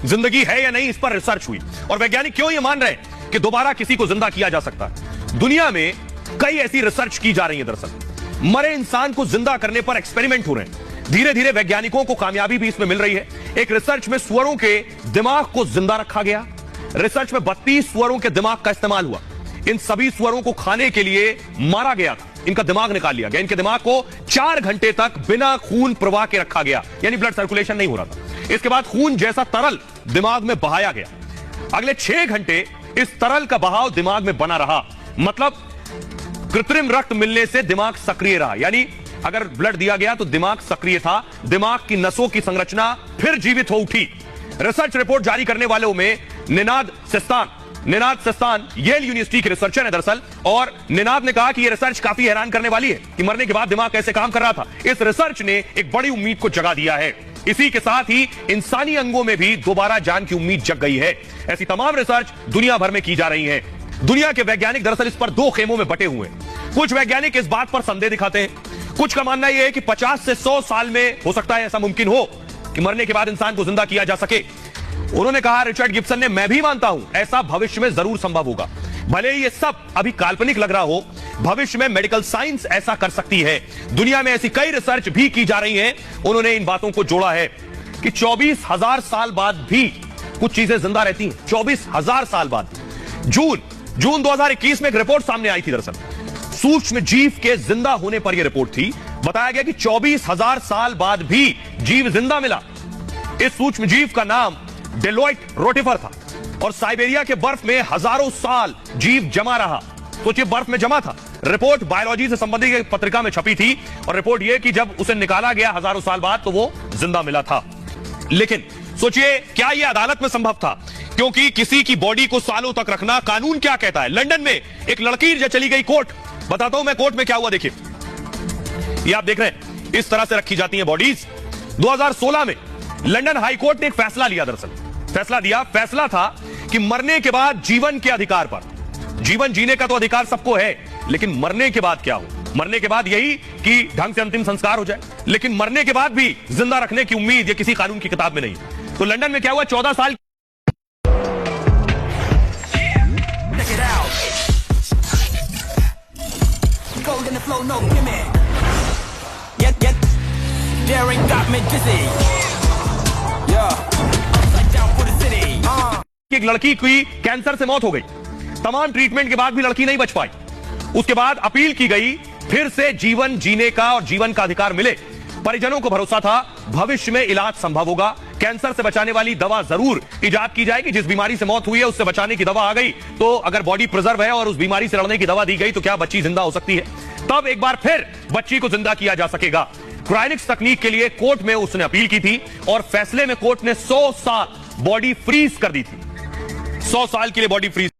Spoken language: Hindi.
जिंदगी है या नहीं, इस पर रिसर्च हुई और वैज्ञानिक क्यों ये मान रहे हैं कि दोबारा किसी को जिंदा किया जा सकता है। दुनिया में कई ऐसी रिसर्च की जा रही है। दरअसल मरे इंसान को जिंदा करने पर एक्सपेरिमेंट हो रहे हैं। धीरे धीरे वैज्ञानिकों को कामयाबी भी इसमें मिल रही है। एक रिसर्च में सुअरों के दिमाग को जिंदा रखा गया। रिसर्च में 32 सुअरों के दिमाग का इस्तेमाल हुआ। इन सभी सुअरों को खाने के लिए मारा गया था। इनका दिमाग निकाल लिया गया। इनके दिमाग को 4 घंटे तक बिना खून प्रवाह के रखा गया, यानी ब्लड सर्कुलेशन नहीं हो रहा था। इसके बाद खून जैसा तरल दिमाग में बहाया गया। अगले 6 घंटे इस तरल का बहाव दिमाग में बना रहा। मतलब कृत्रिम रक्त मिलने से दिमाग सक्रिय रहा, यानी अगर ब्लड दिया गया तो दिमाग सक्रिय था। दिमाग की नसों की संरचना फिर जीवित हो उठी। रिसर्च रिपोर्ट जारी करने वालों में निनाद सेस्तान येल यूनिवर्सिटी के रिसर्चर है दरअसल। और निनाद ने कहा कि यह रिसर्च काफी हैरान करने वाली है कि मरने के बाद दिमाग कैसे काम कर रहा था। इस रिसर्च ने एक बड़ी उम्मीद को जगा दिया है। इसी के साथ ही इंसानी अंगों में भी दोबारा जान की उम्मीद जग गई है। ऐसी तमाम रिसर्च दुनिया भर में की जा रही है। दुनिया के वैज्ञानिक दरअसल इस पर 2 खेमों में बटे हुए हैं। कुछ वैज्ञानिक इस बात पर संदेह दिखाते हैं। कुछ का मानना यह है कि 50 से 100 साल में हो सकता है ऐसा मुमकिन हो कि मरने के बाद इंसान को जिंदा किया जा सके। उन्होंने कहा, रिचर्ड गिब्सन ने, मैं भी मानता हूं ऐसा भविष्य में जरूर संभव होगा। भले ही ये सब अभी काल्पनिक लग रहा हो, भविष्य में मेडिकल साइंस ऐसा कर सकती है। दुनिया में ऐसी कई रिसर्च भी की जा रही हैं। उन्होंने इन बातों को जोड़ा है कि 24,000 साल बाद भी कुछ चीजें जिंदा रहती हैं। 24,000 साल बाद। जून 2021 में एक रिपोर्ट सामने आई थी। दरअसल सूक्ष्म जीव के जिंदा होने पर यह रिपोर्ट थी। बताया गया कि 24,000 साल बाद भी जीव जिंदा मिला। इस सूक्ष्म जीव का नाम डेलोइट रोटिफर था और साइबेरिया के बर्फ में हजारों साल जीव जमा रहा। सोचिए, बर्फ में जमा था। रिपोर्ट बायोलॉजी से संबंधित एक पत्रिका में छपी थी और रिपोर्ट यह कि जब उसे निकाला गया हजारों साल बाद तो वो जिंदा मिला था। लेकिन सोचिए, क्या यह अदालत में संभव था? क्योंकि किसी की बॉडी को सालों तक रखना, कानून क्या कहता है? लंदन में एक लड़की जो चली गई कोर्ट, बताता हूं मैं कोर्ट में क्या हुआ। देखिए, ये आप देख रहे हैं, इस तरह से रखी जाती हैं बॉडीज। 2016 में लंदन हाई कोर्ट ने एक फैसला लिया। दरअसल फैसला था कि मरने के बाद जीवन के अधिकार पर, जीवन जीने का तो अधिकार सबको है, लेकिन मरने के बाद क्या हो? मरने के बाद यही कि ढंग से अंतिम संस्कार हो जाए, लेकिन मरने के बाद भी जिंदा रखने की उम्मीद ये किसी कानून की किताब में नहीं। तो लंदन में क्या हुआ? 14 साल एक लड़की की कैंसर से मौत हो गई। तमाम ट्रीटमेंट के बाद भी लड़की नहीं बच पाई। उसके बाद अपील की गई, फिर से जीवन जीने का और जीवन का अधिकार मिले। परिजनों को भरोसा था भविष्य में इलाज संभव होगा। कैंसर से बचाने वाली दवा जरूर इजाद की जाएगी। जिस बीमारी से मौत हुई है उससे बचाने की दवा आ गई, तो अगर बॉडी प्रिजर्व है और उस बीमारी से लड़ने की दवा दी गई तो क्या बच्ची जिंदा हो सकती है? तब एक बार फिर बच्ची को जिंदा किया जा सकेगा। क्रायोनिक्स तकनीक के लिए कोर्ट में उसने अपील की थी और फैसले में कोर्ट ने 100 साल बॉडी फ्रीज कर दी थी। 100 साल के लिए बॉडी फ्रीज